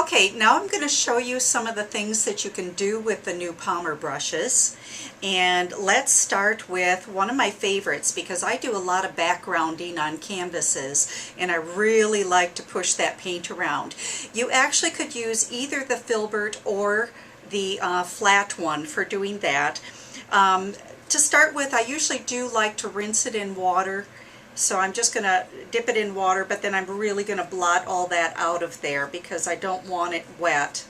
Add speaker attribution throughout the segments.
Speaker 1: Okay, now I'm going to show you some of the things that you can do with the new Palmer brushes. And let's start with one of my favorites, because I do a lot of backgrounding on canvases and I really like to push that paint around. You actually could use either the filbert or the flat one for doing that. To start with, I usually do like to rinse it in water. So I'm just going to dip it in water, but then I'm really going to blot all that out of there because I don't want it wet.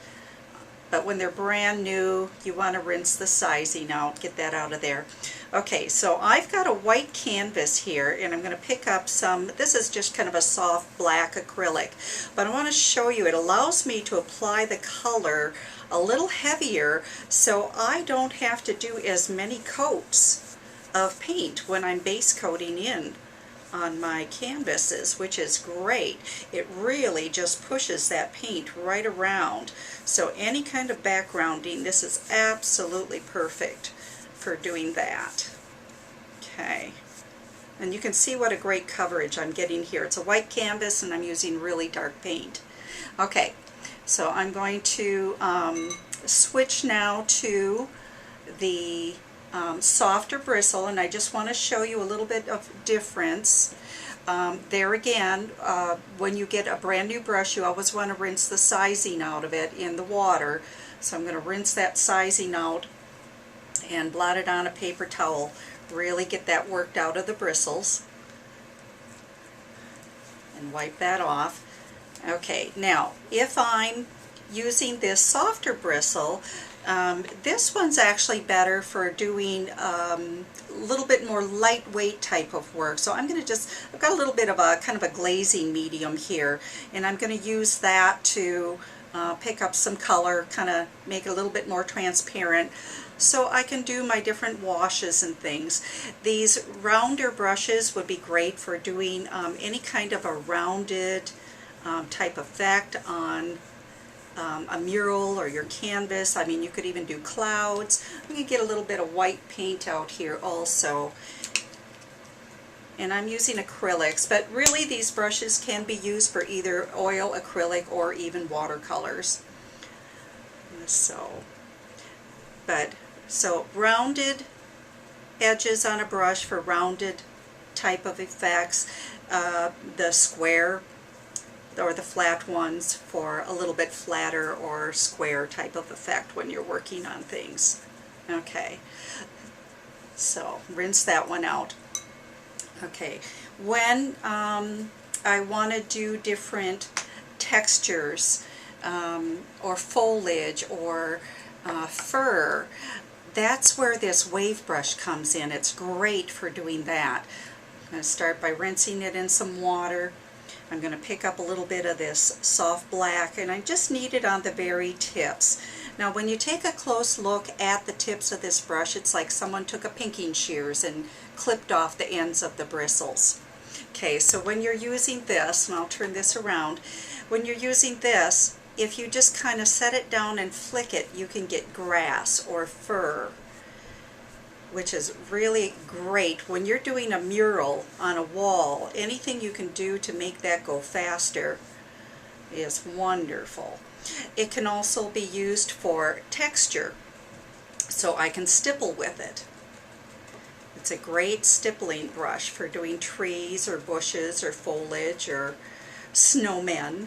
Speaker 1: But when they're brand new, you want to rinse the sizing out, get that out of there. Okay, so I've got a white canvas here, and I'm going to pick up some, this is just kind of a soft black acrylic, but I want to show you, it allows me to apply the color a little heavier so I don't have to do as many coats of paint when I'm base coating in on my canvases, which is great. It really just pushes that paint right around. So any kind of backgrounding, this is absolutely perfect for doing that. Okay, and you can see what a great coverage I'm getting here. It's a white canvas and I'm using really dark paint. Okay, so I'm going to switch now to the softer bristle, and I just want to show you a little bit of difference. There again, when you get a brand new brush, you always want to rinse the sizing out of it in the water. So I'm going to rinse that sizing out and blot it on a paper towel. Really get that worked out of the bristles and wipe that off. Okay, now if I'm using this softer bristle, this one's actually better for doing a little bit more lightweight type of work. So I'm going to I've got a little bit of a kind of a glazing medium here, and I'm going to use that to pick up some color, kind of make it a little bit more transparent so I can do my different washes and things. These rounder brushes would be great for doing any kind of a rounded type effect on a mural or your canvas. I mean, you could even do clouds. We can get a little bit of white paint out here also. And I'm using acrylics, but really these brushes can be used for either oil, acrylic, or even watercolors. So rounded edges on a brush for rounded type of effects. The square or the flat ones for a little bit flatter or square type of effect when you're working on things. Okay, so rinse that one out. Okay, when I want to do different textures or foliage or fur, that's where this wave brush comes in. It's great for doing that. I'm going to start by rinsing it in some water. I'm going to pick up a little bit of this soft black, and I just need it on the very tips. Now when you take a close look at the tips of this brush, it's like someone took a pinking shears and clipped off the ends of the bristles. Okay, so when you're using this, and I'll turn this around, when you're using this, if you just kind of set it down and flick it, you can get grass or fur, which is really great when you're doing a mural on a wall. Anything you can do to make that go faster is wonderful. It can also be used for texture, so I can stipple with it. It's a great stippling brush for doing trees or bushes or foliage or snowmen.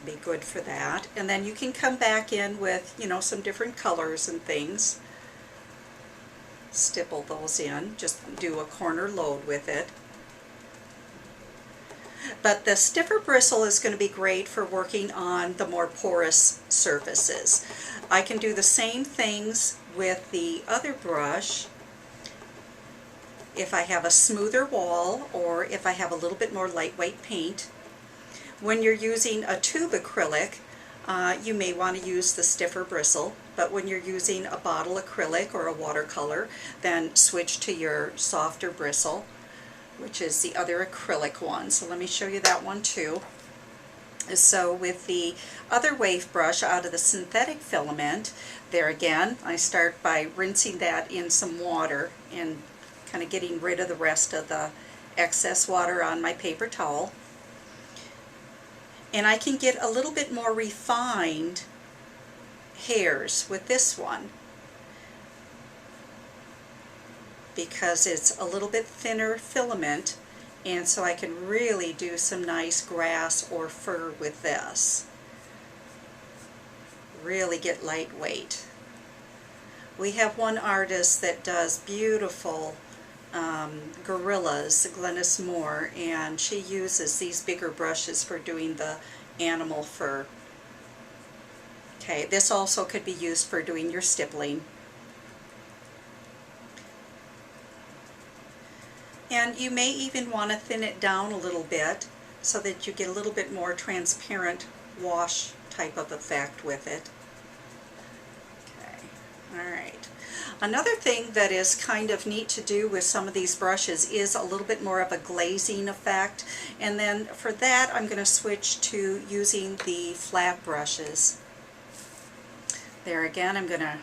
Speaker 1: Be good for that. And then you can come back in with, you know, some different colors and things. Stipple those in, just do a corner load with it. But the stiffer bristle is going to be great for working on the more porous surfaces. I can do the same things with the other brush if I have a smoother wall or if I have a little bit more lightweight paint. When you're using a tube acrylic, you may want to use the stiffer bristle, but when you're using a bottle acrylic or a watercolor, then switch to your softer bristle, which is the other acrylic one. So let me show you that one too. So with the other wave brush out of the synthetic filament, there again, I start by rinsing that in some water and kind of getting rid of the rest of the excess water on my paper towel. And I can get a little bit more refined hairs with this one because it's a little bit thinner filament, and so I can really do some nice grass or fur with this. Really get lightweight. We have one artist that does beautiful gorillas, Glennis Moore, and she uses these bigger brushes for doing the animal fur. Okay, this also could be used for doing your stippling. And you may even want to thin it down a little bit so that you get a little bit more transparent wash type of effect with it. Okay, alright. Another thing that is kind of neat to do with some of these brushes is a little bit more of a glazing effect, and then for that I'm going to switch to using the flat brushes. There again, I'm going to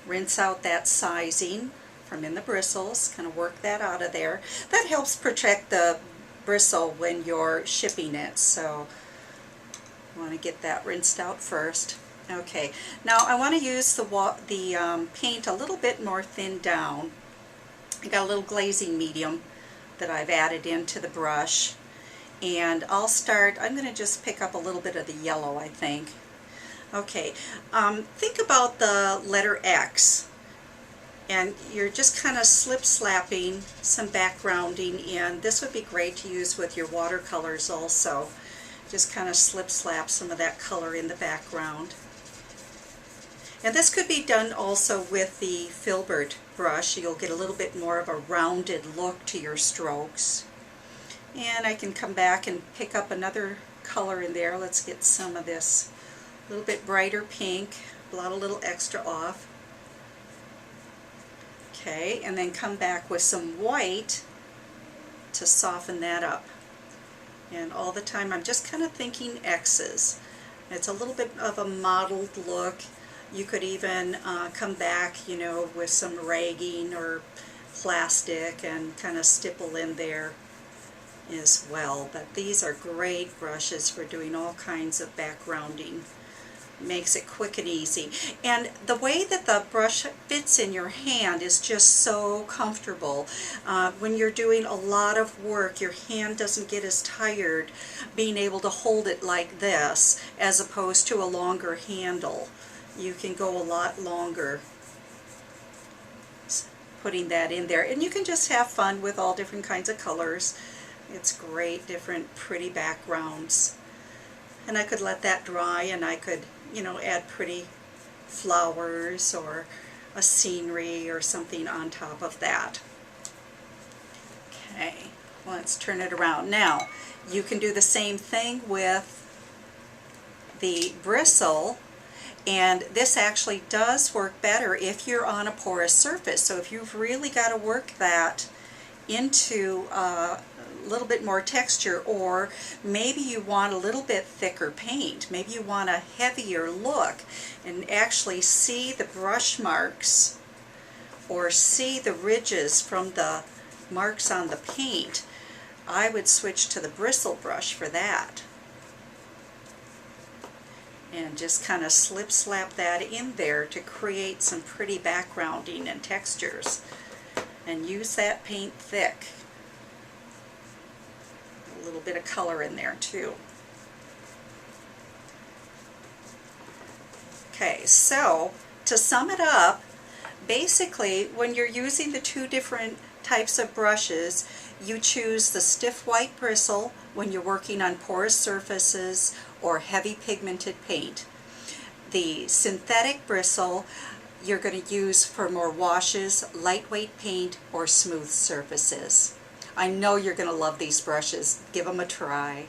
Speaker 1: rinse out that sizing from in the bristles, kind of work that out of there. That helps protect the bristle when you're shipping it, so I want to get that rinsed out first. Okay, now I want to use the paint a little bit more thinned down. I got a little glazing medium that I've added into the brush, and I'm going to just pick up a little bit of the yellow, I think. Okay, think about the letter X, and you're just kind of slip-slapping some backgrounding in. This would be great to use with your watercolors also. Just kind of slip-slap some of that color in the background. And this could be done also with the filbert brush. You'll get a little bit more of a rounded look to your strokes. And I can come back and pick up another color in there. Let's get some of this a little bit brighter pink, blot a little extra off. Okay, and then come back with some white to soften that up. And all the time I'm just kind of thinking X's. It's a little bit of a mottled look. You could even come back, you know, with some ragging or plastic and kind of stipple in there as well. But these are great brushes for doing all kinds of backgrounding. Makes it quick and easy. And the way that the brush fits in your hand is just so comfortable. When you're doing a lot of work, your hand doesn't get as tired being able to hold it like this as opposed to a longer handle. You can go a lot longer putting that in there. And you can just have fun with all different kinds of colors. It's great, different pretty backgrounds. And I could let that dry, and I could, you know, add pretty flowers or a scenery or something on top of that. Okay, let's turn it around. Now, you can do the same thing with the bristle, and this actually does work better if you're on a porous surface. So if you've really got to work that into a little bit more texture, or maybe you want a little bit thicker paint, maybe you want a heavier look and actually see the brush marks or see the ridges from the marks on the paint, I would switch to the bristle brush for that. And just kind of slip-slap that in there to create some pretty backgrounding and textures. And use that paint thick. A little bit of color in there too. Okay, so to sum it up, basically when you're using the two different types of brushes, you choose the stiff white bristle when you're working on porous surfaces or heavy pigmented paint. The synthetic bristle you're going to use for more washes, lightweight paint, or smooth surfaces. I know you're going to love these brushes. Give them a try.